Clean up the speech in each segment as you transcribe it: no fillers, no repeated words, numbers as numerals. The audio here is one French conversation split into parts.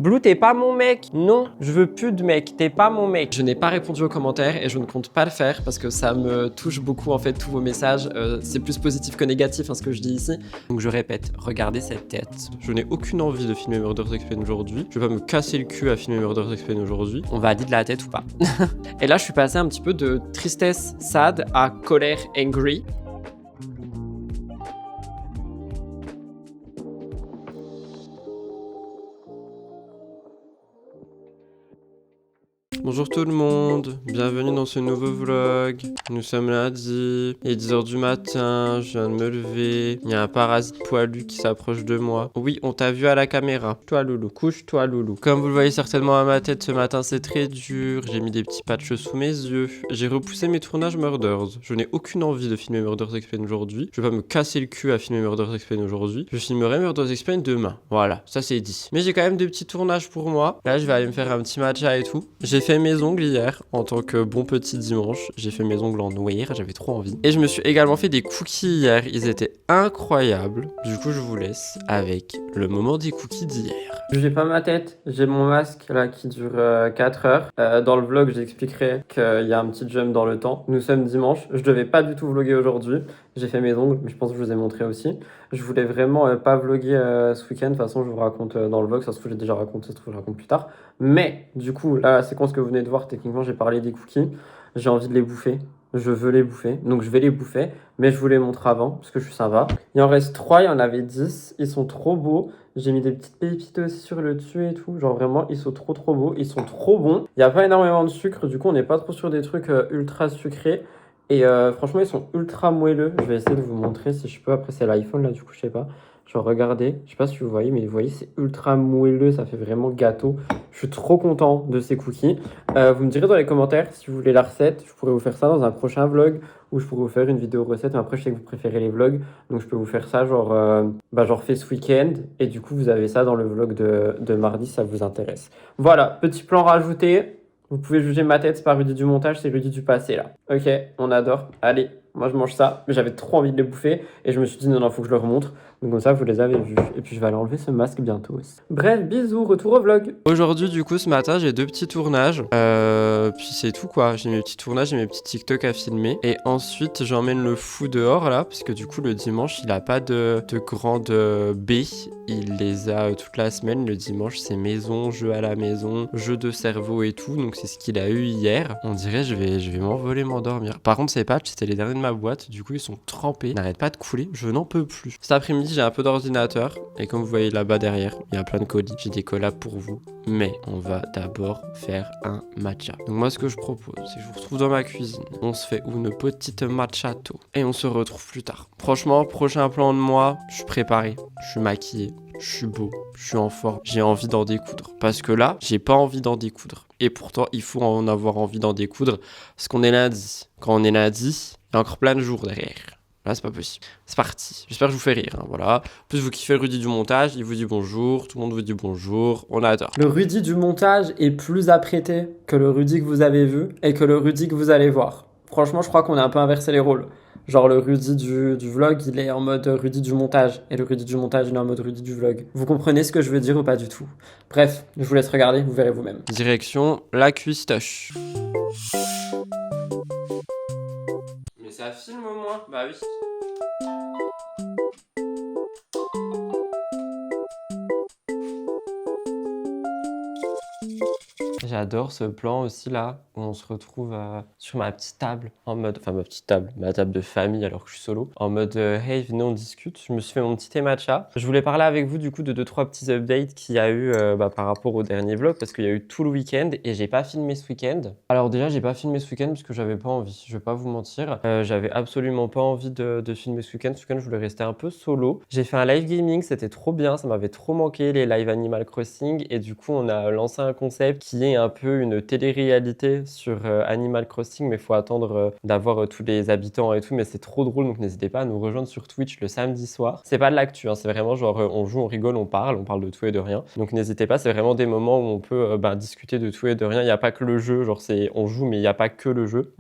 Blue, t'es pas mon mec. Non, je veux plus de mec. T'es pas mon mec. Je n'ai pas répondu aux commentaires et je ne compte pas le faire parce que ça me touche beaucoup en fait tous vos messages. C'est plus positif que négatif ce que je dis ici. Donc je répète, regardez cette tête. Je n'ai aucune envie de filmer Murder's Explained aujourd'hui. Je vais pas me casser le cul à filmer Murder's Explained aujourd'hui. On va aller de la tête ou pas. Et là, je suis passé un petit peu de tristesse, sad à colère, angry. Bonjour tout le monde, bienvenue dans ce nouveau vlog. Nous sommes lundi, il est 10h du matin, je viens de me lever. Il y a un parasite poilu qui s'approche de moi. Oui, on t'a vu à la caméra. Couche-toi loulou, couche-toi loulou. Comme vous le voyez certainement à ma tête, ce matin c'est très dur. J'ai mis des petits patchs sous mes yeux. J'ai repoussé mes tournages Murders. Je n'ai aucune envie de filmer Murder's Explained aujourd'hui. Je vais pas me casser le cul à filmer Murder's Explained aujourd'hui. Je filmerai Murder's Explained demain. Voilà, ça c'est dit. Mais j'ai quand même des petits tournages pour moi. Là, je vais aller me faire un petit matcha et tout. J'ai fait mes ongles hier en tant que bon petit dimanche. J'ai fait mes ongles en noir, j'avais trop envie. Et je me suis également fait des cookies hier. Ils étaient incroyables. Du coup, je vous laisse avec le moment des cookies d'hier. J'ai pas ma tête, j'ai mon masque là qui dure 4 heures. Dans le vlog, j'expliquerai qu'il y a un petit jump dans le temps. Nous sommes dimanche, je devais pas du tout vlogger aujourd'hui. J'ai fait mes ongles, mais je pense que je vous ai montré aussi. Je voulais vraiment pas vlogger ce week-end. De toute façon, je vous raconte dans le vlog. Ça se trouve, j'ai déjà raconté, ça se trouve, je raconte plus tard. Mais du coup, là, la séquence que vous venez de voir, techniquement, j'ai parlé des cookies. J'ai envie de les bouffer. Je veux les bouffer. Donc, je vais les bouffer. Mais je vous les montre avant, parce que je suis sympa. Il en reste 3, il y en avait 10. Ils sont trop beaux. J'ai mis des petites pépites aussi sur le dessus et tout. Genre vraiment, ils sont trop beaux. Ils sont trop bons. Il n'y a pas énormément de sucre. Du coup, on n'est pas trop sur des trucs ultra sucrés. Et franchement, ils sont ultra moelleux. Je vais essayer de vous montrer si je peux. Après, c'est l'iPhone là, du coup, je sais pas. Genre, regardez. Je sais pas si vous voyez, mais vous voyez, c'est ultra moelleux. Ça fait vraiment gâteau. Je suis trop content de ces cookies. Vous me direz dans les commentaires si vous voulez la recette. Je pourrais vous faire ça dans un prochain vlog ou je pourrais vous faire une vidéo recette. Mais après, je sais que vous préférez les vlogs. Donc, je peux vous faire ça, genre fait ce week-end. Et du coup, vous avez ça dans le vlog de mardi si ça vous intéresse. Voilà, petit plan rajouté. Vous pouvez juger ma tête, c'est pas Rudy du montage, c'est Rudy du passé là. Ok, on adore. Allez, moi je mange ça, mais j'avais trop envie de les bouffer et je me suis dit non, faut que je leur montre. Donc comme ça, vous les avez vus. Et puis je vais aller enlever ce masque bientôt aussi. Bref, bisous, retour au vlog. Aujourd'hui, du coup, ce matin, j'ai 2 petits tournages. Puis c'est tout quoi. J'ai mes petits tournages, j'ai mes petits TikTok à filmer. Et ensuite, j'emmène le fou dehors là, parce que du coup, le dimanche, il a pas de grande baie. Il les a toute la semaine. Le dimanche, c'est maison, jeu à la maison, jeu de cerveau et tout. Donc c'est ce qu'il a eu hier. On dirait je vais m'envoler, m'endormir. Par contre, ces patchs, c'était les derniers de ma boîte. Du coup, ils sont trempés. Ils n'arrêtent pas de couler. Je n'en peux plus. Cet après-midi, j'ai un peu d'ordinateur. Et comme vous voyez là-bas derrière, il y a plein de colis. J'ai des collabs pour vous. Mais on va d'abord faire un matcha. Donc moi, ce que je propose, c'est que je vous retrouve dans ma cuisine. On se fait une petite matchato. Et on se retrouve plus tard. Franchement, prochain plan de moi, je suis préparé. Je suis maquillé. Je suis beau, je suis en forme, j'ai envie d'en découdre. Parce que là, j'ai pas envie d'en découdre. Et pourtant, il faut en avoir envie d'en découdre. Parce qu'on est lundi. Quand on est lundi, il y a encore plein de jours derrière. Là, c'est pas possible. C'est parti. J'espère que je vous fais rire. Hein, voilà. En plus, vous kiffez Rudy du montage. Il vous dit bonjour. Tout le monde vous dit bonjour. On adore. Le Rudy du montage est plus apprêté que le Rudy que vous avez vu et que le Rudy que vous allez voir. Franchement, je crois qu'on a un peu inversé les rôles. Genre le Rudy du vlog, il est en mode Rudy du montage. Et le Rudy du montage, il est en mode Rudy du vlog. Vous comprenez ce que je veux dire ou pas du tout? Bref, je vous laisse regarder, vous verrez vous-même. Direction la cuistoche. Mais ça filme au moins? Bah oui. J'adore ce plan aussi là, où on se retrouve sur ma petite table, en mode, enfin ma table de famille alors que je suis solo, en mode hey venez on discute. Je me suis fait mon petit thé matcha. Je voulais parler avec vous du coup de 2-3 petits updates qu'il y a eu par rapport au dernier vlog, parce qu'il y a eu tout le week-end et j'ai pas filmé ce week-end. Alors déjà j'ai pas filmé ce week-end parce que j'avais pas envie, je vais pas vous mentir. J'avais absolument pas envie de filmer ce week-end. Ce week-end je voulais rester un peu solo. J'ai fait un live gaming, c'était trop bien, ça m'avait trop manqué les live Animal Crossing et du coup on a lancé un concept qui est créer un peu une télé-réalité sur Animal Crossing, mais il faut attendre d'avoir tous les habitants et tout, mais c'est trop drôle, donc n'hésitez pas à nous rejoindre sur Twitch le samedi soir. C'est pas de l'actu, hein, c'est vraiment genre on joue, on rigole, on parle de tout et de rien. Donc n'hésitez pas, c'est vraiment des moments où on peut discuter de tout et de rien. Il n'y a pas que le jeu, genre on joue, mais il n'y a pas que le jeu.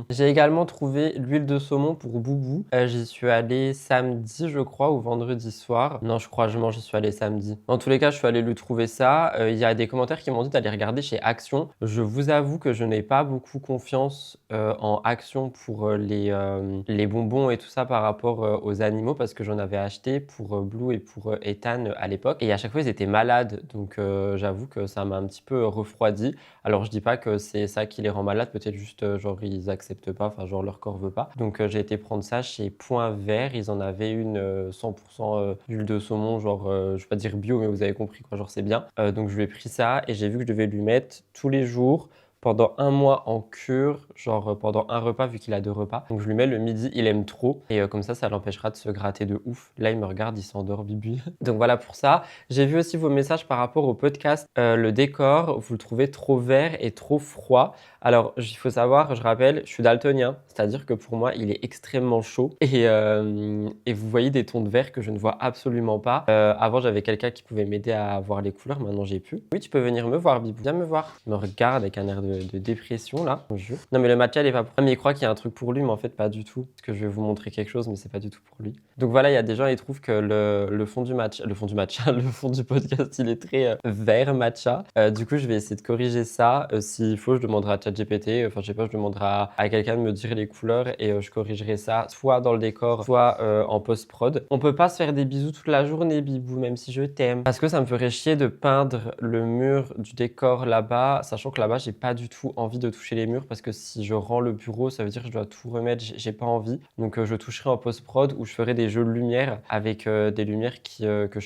J'ai également trouvé l'huile de saumon pour Boubou. J'y suis allé samedi, je crois, ou vendredi soir. Non, je crois, j'y suis allé samedi. Dans tous les cas, je suis allé lui trouver ça. Il y a des commentaires qui m'ont dit d'aller regarder chez Action. Je vous avoue que je n'ai pas beaucoup confiance en Action pour les bonbons et tout ça par rapport aux animaux parce que j'en avais acheté pour Blue et pour Ethan à l'époque. Et à chaque fois, ils étaient malades. Donc, j'avoue que ça m'a un petit peu refroidi. Alors, je dis pas que c'est ça qui les rend malades. Peut-être juste, genre, ils acceptent pas. Enfin, genre, leur corps veut pas. Donc, j'ai été prendre ça chez Point Vert. Ils en avaient une 100% d'huile de saumon, genre, je vais pas dire bio, mais vous avez compris quoi. Genre, c'est bien. Donc, je lui ai pris ça et j'ai vu que je devais lui mettre tous les jours pendant un mois en cure, genre pendant un repas vu qu'il a 2 repas. Donc je lui mets le midi, il aime trop et comme ça l'empêchera de se gratter de ouf. Là il me regarde, il s'endort bibi. Donc voilà pour ça. J'ai vu aussi vos messages par rapport au podcast. Le décor, vous le trouvez trop vert et trop froid. Alors il faut savoir, je rappelle, je suis daltonien, c'est-à-dire que pour moi il est extrêmement chaud et vous voyez des tons de vert que je ne vois absolument pas. Avant j'avais quelqu'un qui pouvait m'aider à voir les couleurs, maintenant j'ai pu. Oui, tu peux venir me voir Bibou, viens me voir. Il me regarde avec un air de dépression là. Non mais le matcha il est pas pour lui, mais il croit qu'il y a un truc pour lui, mais en fait pas du tout. Parce que je vais vous montrer quelque chose, mais c'est pas du tout pour lui. Donc voilà, il y a des gens ils trouvent que le fond du matcha, le fond du podcast il est très vert matcha. Du coup je vais essayer de corriger ça. S'il faut je demanderai à ChatGPT, enfin je sais pas, je demanderai à quelqu'un de me dire les couleurs et je corrigerai ça soit dans le décor, soit en post-prod. On peut pas se faire des bisous toute la journée Bibou, même si je t'aime. Parce que ça me ferait chier de peindre le mur du décor là-bas, sachant que là-bas j'ai pas du tout envie de toucher les murs parce que si je rends le bureau ça veut dire que je dois tout remettre, j'ai pas envie. Donc je toucherai en post-prod où je ferai des jeux de lumière avec des lumières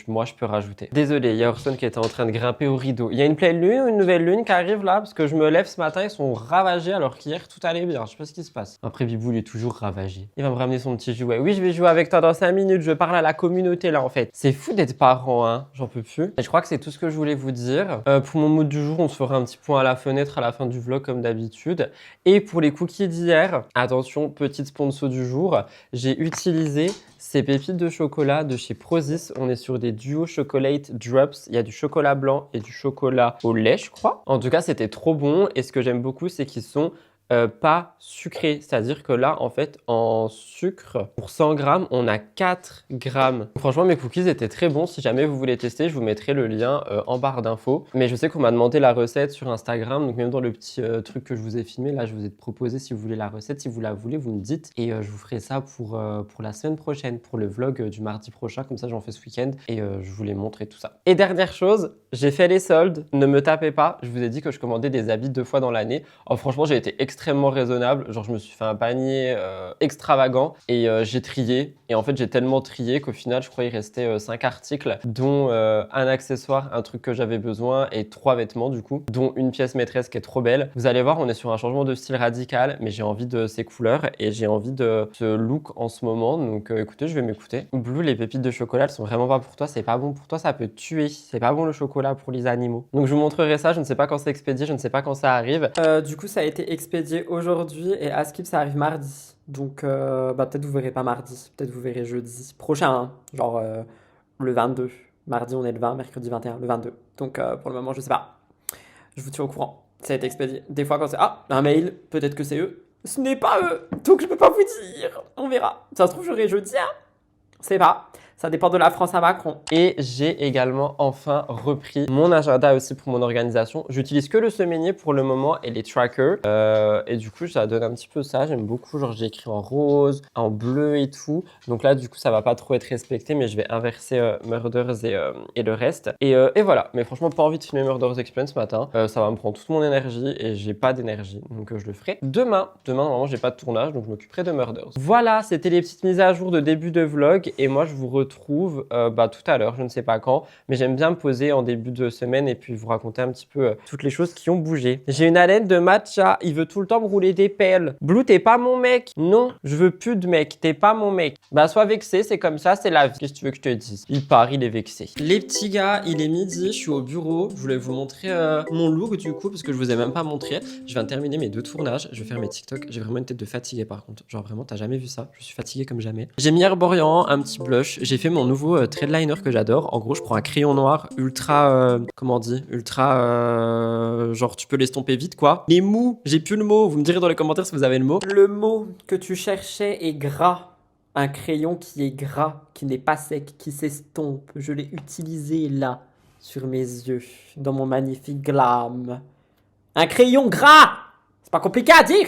moi je peux rajouter. Désolé, il y a Orson qui était en train de grimper au rideau. Il y a une pleine lune ou une nouvelle lune qui arrive là parce que je me lève ce matin, ils sont ravagés alors qu'hier tout allait bien. Je sais pas ce qui se passe. Après Bibou il est toujours ravagé. Il va me ramener son petit jouet. Oui, je vais jouer avec toi dans 5 minutes, je parle à la communauté là en fait. C'est fou d'être parent, hein, j'en peux plus. Et je crois que c'est tout ce que je voulais vous dire. Pour mon mood du jour, on se fera un petit point à la fenêtre à la fin du vlog comme d'habitude. Et pour les cookies d'hier, attention, petite sponsor du jour, j'ai utilisé ces pépites de chocolat de chez Prozis. On est sur des duo chocolate drops. Il y a du chocolat blanc et du chocolat au lait, je crois. En tout cas, c'était trop bon. Et ce que j'aime beaucoup, c'est qu'ils sont pas sucré, c'est-à-dire que là en fait en sucre pour 100 grammes on a 4 grammes. Franchement mes cookies étaient très bons, si jamais vous voulez tester je vous mettrai le lien en barre d'infos. Mais je sais qu'on m'a demandé la recette sur Instagram, donc même dans le petit truc que je vous ai filmé là je vous ai proposé si vous voulez la recette, si vous la voulez vous me dites et je vous ferai ça pour la semaine prochaine, pour le vlog du mardi prochain, comme ça j'en fais ce week-end et je vous les montre et tout ça. Et dernière chose, j'ai fait les soldes, ne me tapez pas, je vous ai dit que je commandais des habits 2 fois dans l'année. Oh, franchement j'ai été extrêmement raisonnable, genre je me suis fait un panier extravagant et j'ai trié et en fait j'ai tellement trié qu'au final je crois il restait 5 articles dont un accessoire, un truc que j'avais besoin et 3 vêtements du coup, dont une pièce maîtresse qui est trop belle. Vous allez voir on est sur un changement de style radical mais j'ai envie de ces couleurs et j'ai envie de ce look en ce moment donc écoutez je vais m'écouter. Blue, les pépites de chocolat elles sont vraiment pas pour toi, c'est pas bon pour toi, ça peut te tuer, c'est pas bon le chocolat pour les animaux. Donc je vous montrerai ça, je ne sais pas quand c'est expédié, je ne sais pas quand ça arrive. Du coup ça a été expédié aujourd'hui et à Skip ça arrive mardi. Donc peut-être vous verrez pas mardi, peut-être vous verrez jeudi prochain, hein, genre le 22. Mardi on est le 20, mercredi 21, le 22. Donc pour le moment je sais pas. Je vous tiens au courant. Ça a été expédié. Des fois quand c'est un mail, peut-être que c'est eux. Ce n'est pas eux. Donc je peux pas vous dire. On verra. Ça se trouve j'aurai jeudi, hein. C'est pas. Ça dépend de la France à Macron. Et j'ai également enfin repris mon agenda aussi pour mon organisation. J'utilise que le semainier pour le moment et les trackers. Et du coup, ça donne un petit peu ça. J'aime beaucoup. Genre, j'ai écrit en rose, en bleu et tout. Donc là, du coup, ça va pas trop être respecté, mais je vais inverser Murders et le reste. Et voilà. Mais franchement, pas envie de filmer Murders Explain ce matin. Ça va me prendre toute mon énergie et j'ai pas d'énergie. Donc je le ferai demain. Demain, normalement, j'ai pas de tournage, donc je m'occuperai de Murders. Voilà, c'était les petites mises à jour de début de vlog. Et moi, je vous retrouve retrouve tout à l'heure, je ne sais pas quand, mais j'aime bien me poser en début de semaine et puis vous raconter un petit peu toutes les choses qui ont bougé. J'ai une haleine de matcha, il veut tout le temps me rouler des pelles. Blue, t'es pas mon mec. Non, je veux plus de mec, t'es pas mon mec. Bah sois vexé, c'est comme ça, c'est la vie. Qu'est-ce que tu veux que je te dise? Il part, il est vexé. Les petits gars, il est midi, je suis au bureau. Je voulais vous montrer mon look du coup, parce que je vous ai même pas montré. Je viens de terminer mes 2 tournages, je vais faire mes TikTok. J'ai vraiment une tête de fatigué par contre. Genre vraiment, t'as jamais vu ça? Je suis fatigué comme jamais. J'ai mis Herborian, un petit blush. J'ai fait mon nouveau thread liner que j'adore. En gros, je prends un crayon noir ultra, comment on dit? Ultra, genre tu peux l'estomper vite quoi. Les mous, j'ai plus le mot. Vous me direz dans les commentaires si vous avez le mot. Le mot que tu cherchais est gras. Un crayon qui est gras, qui n'est pas sec, qui s'estompe. Je l'ai utilisé là, sur mes yeux, dans mon magnifique glam. Un crayon gras! C'est pas compliqué à dire!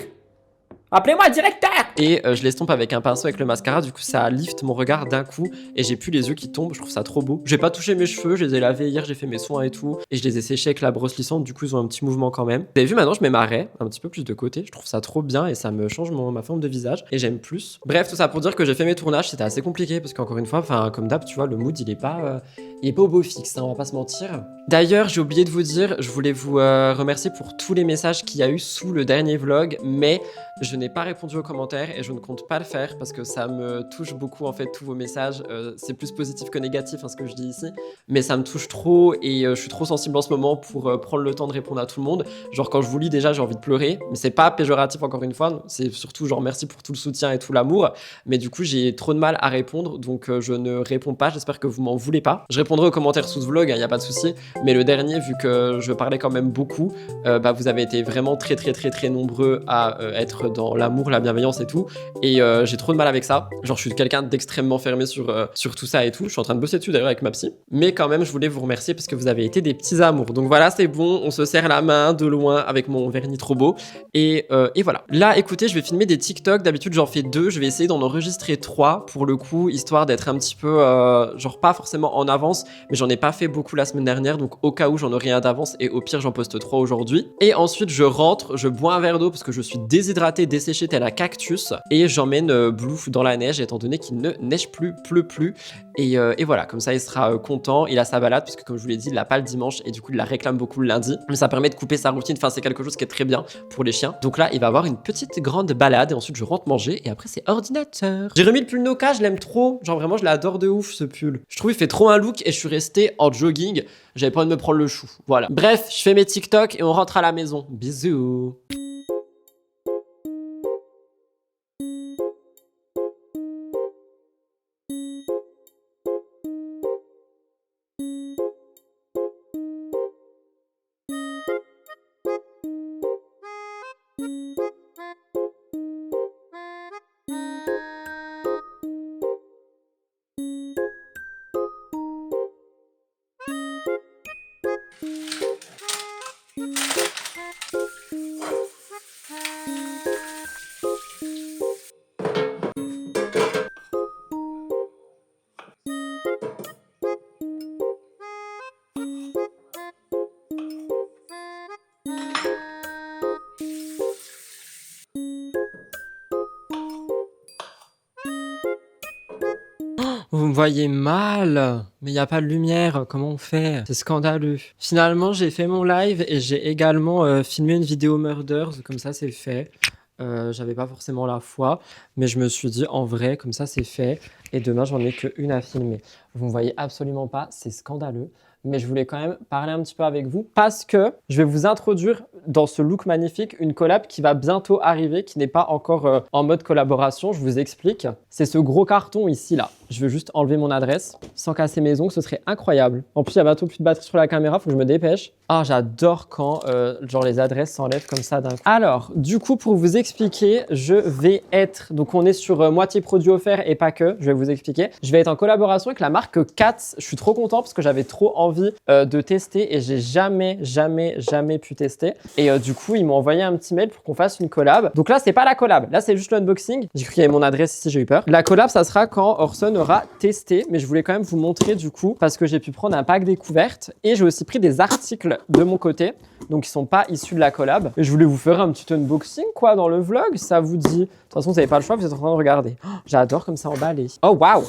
Appelez-moi le directeur! Et je l'estompe avec un pinceau avec le mascara, du coup ça lift mon regard d'un coup et j'ai plus les yeux qui tombent, je trouve ça trop beau. J'ai pas touché mes cheveux, je les ai lavés hier, j'ai fait mes soins et tout et je les ai séchés avec la brosse lissante, du coup ils ont un petit mouvement quand même. Vous avez vu, maintenant je mets ma raie un petit peu plus de côté, je trouve ça trop bien et ça me change ma forme de visage et j'aime plus. Bref, tout ça pour dire que j'ai fait mes tournages, c'était assez compliqué parce qu'encore une fois, enfin comme d'hab, tu vois, le mood il est pas au beau fixe, hein, on va pas se mentir. D'ailleurs, j'ai oublié de vous dire, je voulais vous remercier pour tous les messages qu'il y a eu sous le dernier vlog, mais je n'ai pas répondu aux commentaires et je ne compte pas le faire parce que ça me touche beaucoup en fait tous vos messages. C'est plus positif que négatif ce que je dis ici, mais ça me touche trop et je suis trop sensible en ce moment pour prendre le temps de répondre à tout le monde. Genre quand je vous lis déjà j'ai envie de pleurer, mais c'est pas péjoratif encore une fois, c'est surtout genre merci pour tout le soutien et tout l'amour, mais du coup j'ai trop de mal à répondre donc je ne réponds pas, j'espère que vous m'en voulez pas. Je répondrai aux commentaires sous ce vlog, y a pas de souci, mais le dernier vu que je parlais quand même beaucoup, vous avez été vraiment très nombreux à être dans l'amour, la bienveillance et tout, et j'ai trop de mal avec ça. Genre je suis quelqu'un d'extrêmement fermé sur tout ça et tout. Je suis en train de bosser dessus d'ailleurs avec ma psy, mais quand même je voulais vous remercier parce que vous avez été des petits amours. Donc voilà, c'est bon, on se serre la main de loin avec mon vernis trop beau et voilà. Là écoutez, je vais filmer des TikTok, d'habitude j'en fais 2, je vais essayer d'en enregistrer 3 pour le coup, histoire d'être un petit peu genre pas forcément en avance, mais j'en ai pas fait beaucoup la semaine dernière, donc au cas où j'en aurai un d'avance et au pire j'en poste 3 aujourd'hui. Et ensuite je rentre, je bois un verre d'eau parce que je suis déshydraté, desséché tel un cactus et j'emmène Blue dans la neige étant donné qu'il ne neige plus, pleut plus et voilà, comme ça il sera content, il a sa balade parce que comme je vous l'ai dit il l'a pas le dimanche et du coup il la réclame beaucoup le lundi, mais ça permet de couper sa routine, enfin c'est quelque chose qui est très bien pour les chiens. Donc là il va avoir une petite grande balade et ensuite je rentre manger et après c'est ordinateur. J'ai remis le pull Noka, je l'aime trop, genre vraiment je l'adore de ouf ce pull. Je trouve il fait trop un look et je suis resté en jogging, j'avais pas envie de me prendre le chou, voilà. Bref, je fais mes TikTok et on rentre à la maison. Bisous. Vous me voyez mal, mais il n'y a pas de lumière, comment on fait? C'est scandaleux. Finalement, j'ai fait mon live et j'ai également filmé une vidéo Murders, comme ça c'est fait. J'avais pas forcément la foi, mais je me suis dit en vrai, comme ça c'est fait. Et demain, j'en ai qu'une à filmer. Vous me voyez absolument pas, c'est scandaleux. Mais je voulais quand même parler un petit peu avec vous parce que je vais vous introduire dans ce look magnifique une collab qui va bientôt arriver, qui n'est pas encore en mode collaboration. Je vous explique. C'est ce gros carton ici là. Je veux juste enlever mon adresse sans casser mes ongles, ce serait incroyable. En plus, il y a bientôt plus de batterie sur la caméra, faut que je me dépêche. Ah, j'adore quand genre les adresses s'enlèvent comme ça d'un coup. Alors, du coup, pour vous expliquer, je vais être... Donc, on est sur moitié produit offert et pas que, je vais vous expliquer. Je vais être en collaboration avec la marque Katz. Je suis trop content parce que j'avais trop envie de tester et j'ai jamais pu tester. Et du coup, ils m'ont envoyé un petit mail pour qu'on fasse une collab. Donc là, c'est pas la collab. Là, c'est juste l'unboxing. J'ai cru qu'il y avait mon adresse ici, j'ai eu peur. La collab, ça sera quand Orson aura testé, mais je voulais quand même vous montrer du coup, parce que j'ai pu prendre un pack découverte et j'ai aussi pris des articles de mon côté, donc ils sont pas issus de la collab. Et je voulais vous faire un petit unboxing quoi dans le vlog, ça vous dit. De toute façon, vous n'avez pas le choix, vous êtes en train de regarder. Oh, j'adore comme ça emballé. Oh waouh!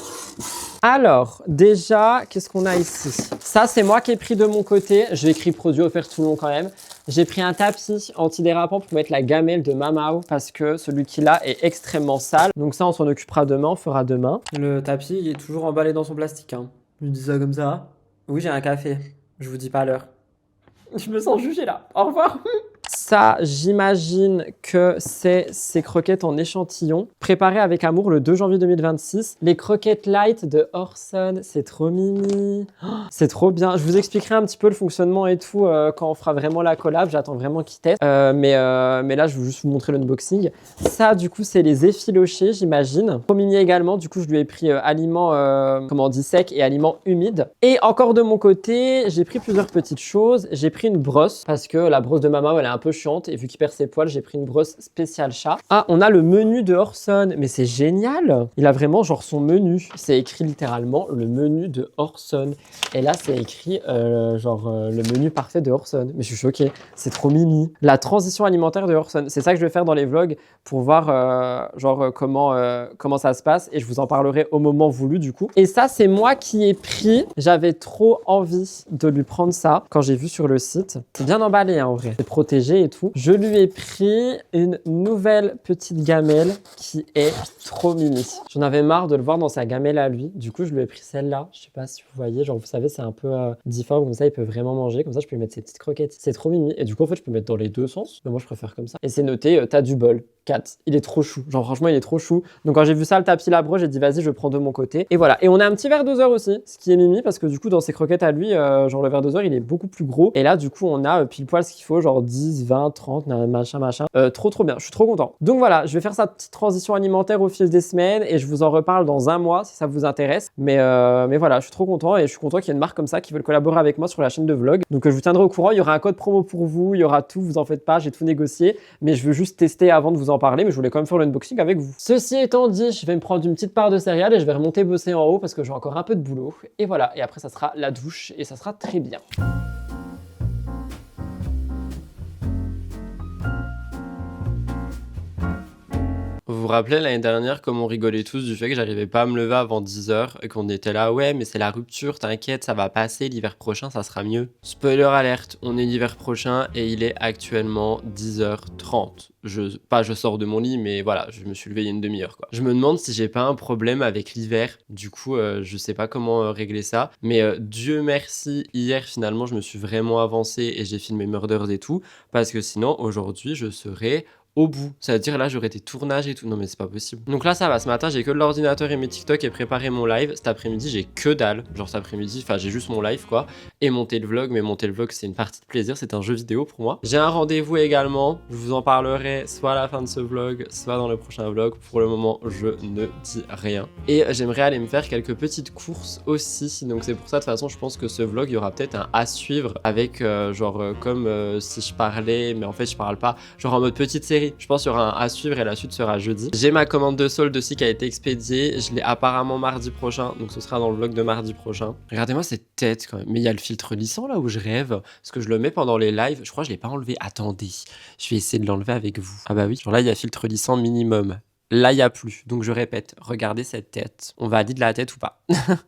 Alors, déjà, qu'est-ce qu'on a ici? Ça, c'est moi qui ai pris de mon côté. J'ai écrit produit offert tout le long quand même. J'ai pris un tapis antidérapant pour mettre la gamelle de Mamao parce que celui qu'il a est extrêmement sale. Donc ça, on s'en occupera demain, on fera demain. Le tapis, il est toujours emballé dans son plastique. Hein. Je dis ça comme ça. Oui, j'ai un café. Je vous dis pas l'heure. Je me sens jugée là. Au revoir. Ça, j'imagine que c'est ces croquettes en échantillon, préparées avec amour le 2 janvier 2026. Les croquettes light de Orson, c'est trop mimi. Oh, c'est trop bien. Je vous expliquerai un petit peu le fonctionnement et tout quand on fera vraiment la collab. J'attends vraiment qu'ils testent. Mais là, je vais juste vous montrer l'unboxing. Ça, du coup, c'est les effilochés, j'imagine. Trop mimi également. Du coup, je lui ai pris aliments, comment on dit, secs et aliments humides. Et encore de mon côté, j'ai pris plusieurs petites choses. J'ai pris une brosse parce que la brosse de Mamao, elle est un peu chiante et vu qu'il perd ses poils, j'ai pris une brosse spéciale chat. Ah, on a le menu de Orson, mais c'est génial. Il a vraiment genre son menu. C'est écrit littéralement le menu de Orson. Et là, c'est écrit le menu parfait de Orson. Mais je suis choquée, c'est trop mimi. La transition alimentaire de Orson, c'est ça que je vais faire dans les vlogs pour voir comment ça se passe et je vous en parlerai au moment voulu du coup. Et ça, c'est moi qui ai pris. J'avais trop envie de lui prendre ça quand j'ai vu sur le site. C'est bien emballé hein, en vrai. C'est protégé et tout. Je lui ai pris une nouvelle petite gamelle qui est trop mimi. J'en avais marre de le voir dans sa gamelle à lui. Du coup, je lui ai pris celle-là. Je sais pas si vous voyez, genre vous savez, c'est un peu difforme comme ça, il peut vraiment manger. Comme ça, je peux lui mettre ses petites croquettes. C'est trop mimi. Et du coup, en fait, je peux mettre dans les deux sens. Mais moi, je préfère comme ça. Et c'est noté, t'as du bol. 4. Il est trop chou. Genre, franchement, il est trop chou. Donc, quand j'ai vu ça, le tapis la broche, j'ai dit, vas-y, je prends de mon côté. Et voilà. Et on a un petit verre doseur aussi, ce qui est mimi parce que du coup, dans ses croquettes à lui, genre, le verre doseur, il est beaucoup plus gros. Et là, du coup, on a pile poil ce qu'il faut, genre 10, 20, 30, machin. Trop bien. Je suis trop content. Donc, voilà, je vais faire sa petite transition alimentaire au fil des semaines et je vous en reparle dans un mois si ça vous intéresse. Mais voilà, je suis trop content et je suis content qu'il y ait une marque comme ça qui veut collaborer avec moi sur la chaîne de vlog. Donc, je vous tiendrai au courant. Il y aura un code promo pour vous. Il y aura tout. Vous en faites pas. J'ai tout négocié. Mais je veux juste tester avant de vous en parler. Mais je voulais quand même faire l'unboxing avec vous. Ceci étant dit, je vais me prendre une petite part de céréales et je vais remonter bosser en haut parce que j'ai encore un peu de boulot. Et voilà. Et après, ça sera la douche et ça sera très bien. Vous vous rappelez l'année dernière comme on rigolait tous du fait que j'arrivais pas à me lever avant 10h et qu'on était là ouais mais c'est la rupture, t'inquiète ça va passer, l'hiver prochain ça sera mieux. Spoiler alerte, on est l'hiver prochain et il est actuellement 10h30. Je sors de mon lit mais voilà, je me suis levé il y a une demi-heure quoi. Je me demande si j'ai pas un problème avec l'hiver, du coup je sais pas comment régler ça, mais Dieu merci, hier finalement je me suis vraiment avancé et j'ai filmé Murders et tout, parce que sinon aujourd'hui je serais au bout. Ça veut dire là j'aurais des tournages et tout. Non mais c'est pas possible. Donc là ça va, ce matin j'ai que l'ordinateur et mes TikTok et préparé mon live. Cet après-midi j'ai que dalle. Genre cet après-midi, enfin j'ai juste mon live quoi. Et monter le vlog, mais monter le vlog c'est une partie de plaisir, c'est un jeu vidéo pour moi. J'ai un rendez-vous également. Je vous en parlerai soit à la fin de ce vlog, soit dans le prochain vlog. Pour le moment je ne dis rien. Et j'aimerais aller me faire quelques petites courses aussi. Donc c'est pour ça de toute façon je pense que ce vlog il y aura peut-être un à suivre avec comme si je parlais, mais en fait je parle pas. Genre en mode petite série. Je pense qu'il y aura un à suivre et la suite sera jeudi. J'ai ma commande de solde aussi qui a été expédiée. Je l'ai apparemment mardi prochain. Donc ce sera dans le vlog de mardi prochain. Regardez-moi cette tête quand même. Mais il y a le filtre lissant là où je rêve. Parce que je le mets pendant les lives. Je crois que je l'ai pas enlevé. Attendez. Je vais essayer de l'enlever avec vous. Ah bah oui. Genre là il y a filtre lissant minimum. Là, il n'y a plus. Donc, je répète, regardez cette tête. On valide la tête ou pas?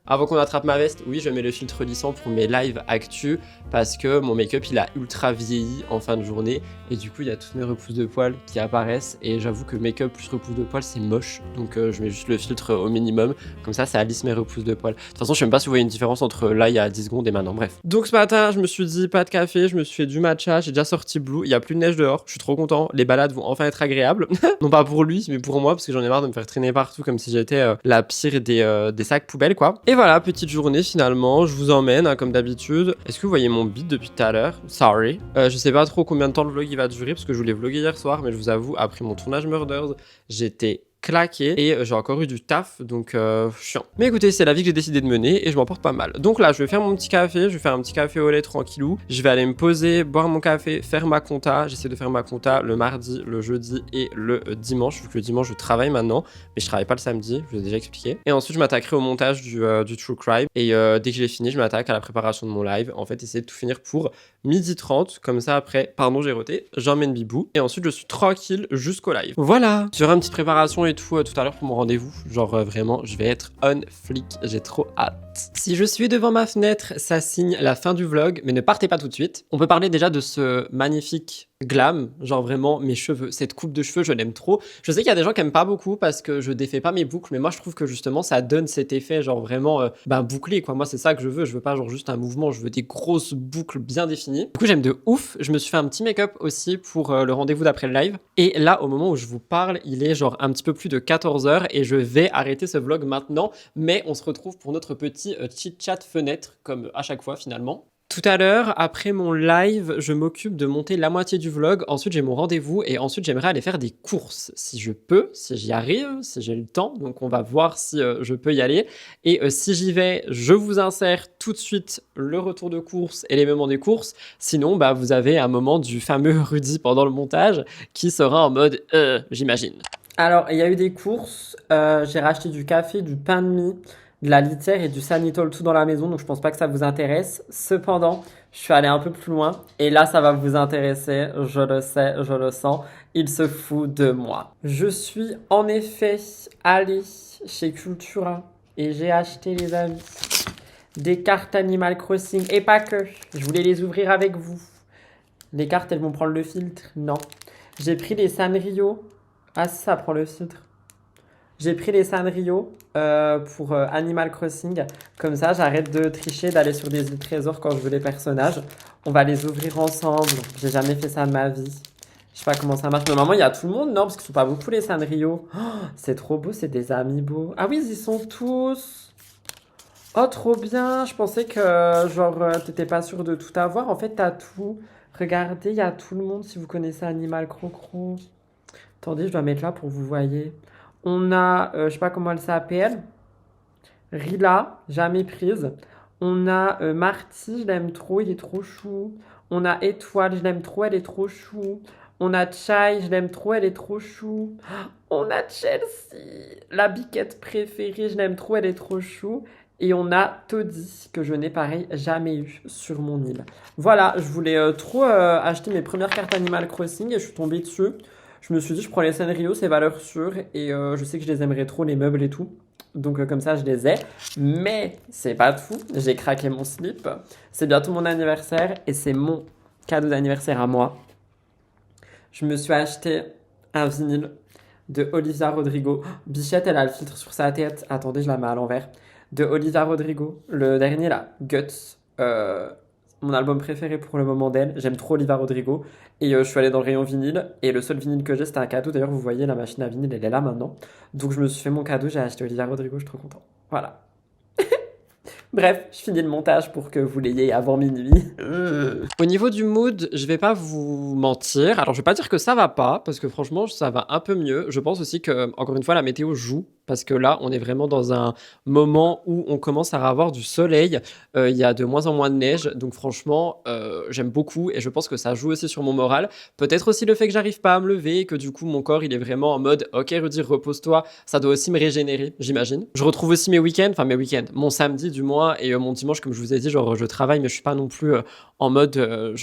Avant qu'on attrape ma veste, oui, je mets le filtre lissant pour mes lives actu parce que mon make-up, il a ultra vieilli en fin de journée. Et du coup, il y a toutes mes repousses de poils qui apparaissent. Et j'avoue que make-up plus repousse de poils, c'est moche. Donc, je mets juste le filtre au minimum. Comme ça lisse mes repousses de poils. De toute façon, je sais même pas si vous voyez une différence entre là, il y a 10 secondes et maintenant. Bref. Donc, ce matin, je me suis dit, pas de café, je me suis fait du matcha. J'ai déjà sorti Blue. Il n'y a plus de neige dehors. Je suis trop content. Les balades vont enfin être agréables. Non pas pour lui, mais pour moi. Parce que j'en ai marre de me faire traîner partout comme si j'étais la pire des sacs poubelles quoi. Et voilà, petite journée finalement, je vous emmène hein, comme d'habitude. Est-ce que vous voyez mon beat depuis tout à l'heure? Sorry. Je sais pas trop combien de temps le vlog il va durer parce que je voulais vlogger hier soir, mais je vous avoue, après mon tournage Murders, j'étais claqué et j'ai encore eu du taf, donc chiant. Mais écoutez, c'est la vie que j'ai décidé de mener et je m'en porte pas mal. Donc là, je vais faire mon petit café, je vais faire un petit café au lait tranquillou. Je vais aller me poser, boire mon café, faire ma compta. J'essaie de faire ma compta le mardi, le jeudi et le dimanche, vu que le dimanche je travaille maintenant, mais je travaille pas le samedi, je vous ai déjà expliqué. Et ensuite, je m'attaquerai au montage du True Crime et dès que je l'ai fini, je m'attaque à la préparation de mon live. En fait, essayer de tout finir pour 12h30, comme ça après, pardon, j'ai roté, j'emmène Bibou et ensuite je suis tranquille jusqu'au live. Voilà, j'aurai une petite préparation et tout à l'heure pour mon rendez-vous. Genre vraiment, je vais être on flic, j'ai trop hâte. Si je suis devant ma fenêtre, ça signe la fin du vlog, mais ne partez pas tout de suite. On peut parler déjà de ce magnifique glam, genre vraiment mes cheveux, cette coupe de cheveux, je l'aime trop. Je sais qu'il y a des gens qui aiment pas beaucoup parce que je défais pas mes boucles, mais moi je trouve que justement ça donne cet effet genre vraiment bouclé quoi. Moi c'est ça que je veux pas genre juste un mouvement, je veux des grosses boucles bien définies. Du coup j'aime de ouf, je me suis fait un petit make-up aussi pour le rendez-vous d'après le live. Et là au moment où je vous parle, il est genre un petit peu plus de 14h et je vais arrêter ce vlog maintenant, mais on se retrouve pour notre petit chit-chat fenêtre comme à chaque fois finalement. Tout à l'heure, après mon live, je m'occupe de monter la moitié du vlog. Ensuite, j'ai mon rendez-vous et ensuite, j'aimerais aller faire des courses. Si je peux, si j'y arrive, si j'ai le temps. Donc, on va voir si je peux y aller. Et si j'y vais, je vous insère tout de suite le retour de course et les moments des courses. Sinon, vous avez un moment du fameux Rudy pendant le montage qui sera en mode j'imagine. Alors, il y a eu des courses. J'ai racheté du café, du pain de mie, de la litière et du Sanitol tout dans la maison, donc je pense pas que ça vous intéresse. Cependant, je suis allé un peu plus loin et là ça va vous intéresser, je le sais, je le sens, il se fout de moi. Je suis en effet allé chez Cultura et j'ai acheté, les amis, des cartes Animal Crossing et pas que, je voulais les ouvrir avec vous. Les cartes elles vont prendre le filtre? Non. J'ai pris les Sanrio. Ah si, ça prend le filtre. J'ai pris les Sanrio pour Animal Crossing. Comme ça, j'arrête de tricher, d'aller sur des îles trésors quand je veux les personnages. On va les ouvrir ensemble. J'ai jamais fait ça de ma vie. Je sais pas comment ça marche. Normalement, il y a tout le monde, non? Parce qu'ils sont pas beaucoup les Sanrio. Oh, c'est trop beau, c'est des amiibo. Ah oui, ils y sont tous. Oh, trop bien. Je pensais que, genre, t'étais pas sûr de tout avoir. En fait, t'as tout. Regardez, il y a tout le monde si vous connaissez Animal Crocro. Attendez, je dois mettre là pour que vous voyez. On a, je sais pas comment elle s'appelle, Rila, jamais prise. On a Marty, je l'aime trop, il est trop chou. On a Étoile, je l'aime trop, elle est trop chou. On a Chai, je l'aime trop, elle est trop chou. On a Chelsea, la biquette préférée, je l'aime trop, elle est trop chou. Et on a Toddy, que je n'ai pareil jamais eu sur mon île. Voilà, je voulais trop acheter mes premières cartes Animal Crossing et je suis tombée dessus. Je me suis dit, je prends les Sanrio, c'est valeur sûre, et je sais que je les aimerais trop, les meubles et tout. Donc comme ça, je les ai. Mais c'est pas tout, j'ai craqué mon slip. C'est bientôt mon anniversaire, et c'est mon cadeau d'anniversaire à moi. Je me suis acheté un vinyle de Olivia Rodrigo. Bichette, elle a le filtre sur sa tête. Attendez, je la mets à l'envers. De Olivia Rodrigo, le dernier là, Guts. Mon album préféré pour le moment d'elle. J'aime trop Olivia Rodrigo. Et je suis allé dans le rayon vinyle. Et le seul vinyle que j'ai, c'était un cadeau. D'ailleurs, vous voyez, la machine à vinyle, elle est là maintenant. Donc, je me suis fait mon cadeau. J'ai acheté Olivia Rodrigo. Je suis trop content. Voilà. Bref, je finis le montage pour que vous l'ayez avant minuit. Au niveau du mood, je vais pas vous mentir. Alors, je vais pas dire que ça va pas, parce que franchement, ça va un peu mieux. Je pense aussi que, encore une fois, la météo joue. Parce que là, on est vraiment dans un moment où on commence à avoir du soleil. Il y a de moins en moins de neige. Donc franchement, j'aime beaucoup. Et je pense que ça joue aussi sur mon moral. Peut-être aussi le fait que j'arrive pas à me lever. Et que du coup, mon corps, il est vraiment en mode « Ok, Rudy, repose-toi. » Ça doit aussi me régénérer, j'imagine. Je retrouve aussi mes week-ends. Enfin, mes week-ends. Mon samedi, du moins. Et mon dimanche, comme je vous ai dit, genre, je travaille. Mais je suis pas non plus en mode,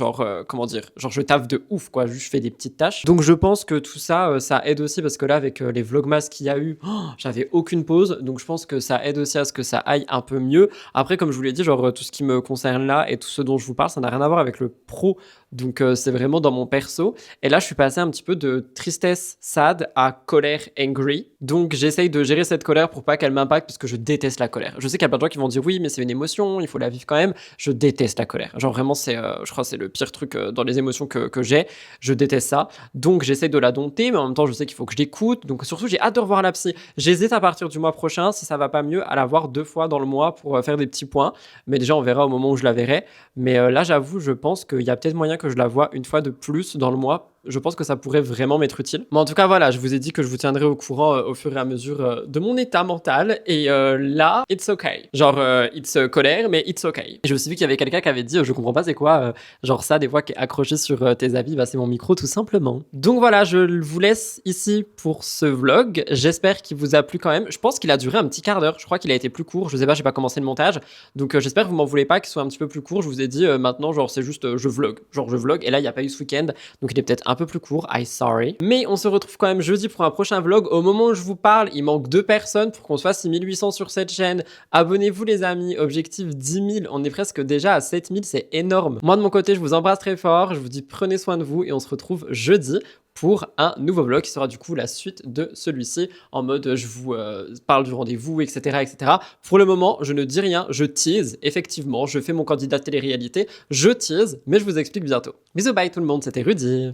comment dire, genre, je taffe de ouf, quoi. Juste, je fais des petites tâches. Donc, je pense que tout ça, ça aide aussi. Parce que là, avec les vlogmas qu'il y a eu, j'avais aucune pause, donc je pense que ça aide aussi à ce que ça aille un peu mieux. Après, comme je vous l'ai dit, genre tout ce qui me concerne là et tout ce dont je vous parle, ça n'a rien à voir avec le pro, donc c'est vraiment dans mon perso. Et là, je suis passé un petit peu de tristesse sad à colère angry, donc j'essaye de gérer cette colère pour pas qu'elle m'impacte, parce que je déteste la colère. Je sais qu'il y a plein de gens qui vont dire oui, mais c'est une émotion, il faut la vivre quand même. Je déteste la colère, genre vraiment c'est, je crois que c'est le pire truc dans les émotions que j'ai. Je déteste ça, donc j'essaye de la dompter, mais en même temps je sais qu'il faut que je l'écoute, donc surtout j'ai hâte de revoir la psy. J'hésite à partir du mois prochain, si ça va pas mieux, à la voir 2 fois dans le mois pour faire des petits points. Mais déjà, on verra au moment où je la verrai. Mais là, j'avoue, je pense qu'il y a peut-être moyen que je la voie une fois de plus dans le mois. je pense que ça pourrait vraiment m'être utile. Mais en tout cas, voilà, je vous ai dit que je vous tiendrai au courant au fur et à mesure de mon état mental. Et là, it's okay. Genre, it's colère, mais it's okay. Et je me suis vu qu'il y avait quelqu'un qui avait dit, je comprends pas c'est quoi, genre ça, des fois, qui est accroché sur tes habits, bah c'est mon micro tout simplement. Donc voilà, je vous laisse ici pour ce vlog. J'espère qu'il vous a plu quand même. Je pense qu'il a duré un petit quart d'heure. Je crois qu'il a été plus court. Je sais pas, j'ai pas commencé le montage. Donc j'espère que vous m'en voulez pas qu'il soit un petit peu plus court. Je vous ai dit maintenant, genre c'est juste je vlog. Genre je vlog. Et là, il n'y a pas eu ce week-end. Donc il est peut-être un peu plus court. I sorry. Mais on se retrouve quand même jeudi pour un prochain vlog. Au moment où je vous parle, il manque 2 personnes pour qu'on soit 6800 sur cette chaîne. Abonnez-vous les amis. Objectif 10 000. On est presque déjà à 7000. C'est énorme. Moi de mon côté, je vous embrasse très fort. Je vous dis prenez soin de vous et on se retrouve jeudi pour un nouveau vlog qui sera du coup la suite de celui-ci en mode je vous parle du rendez-vous, etc., etc. Pour le moment, je ne dis rien, je tease, effectivement, je fais mon candidat télé-réalité, je tease, mais je vous explique bientôt. Bisous, bye tout le monde, c'était Rudy.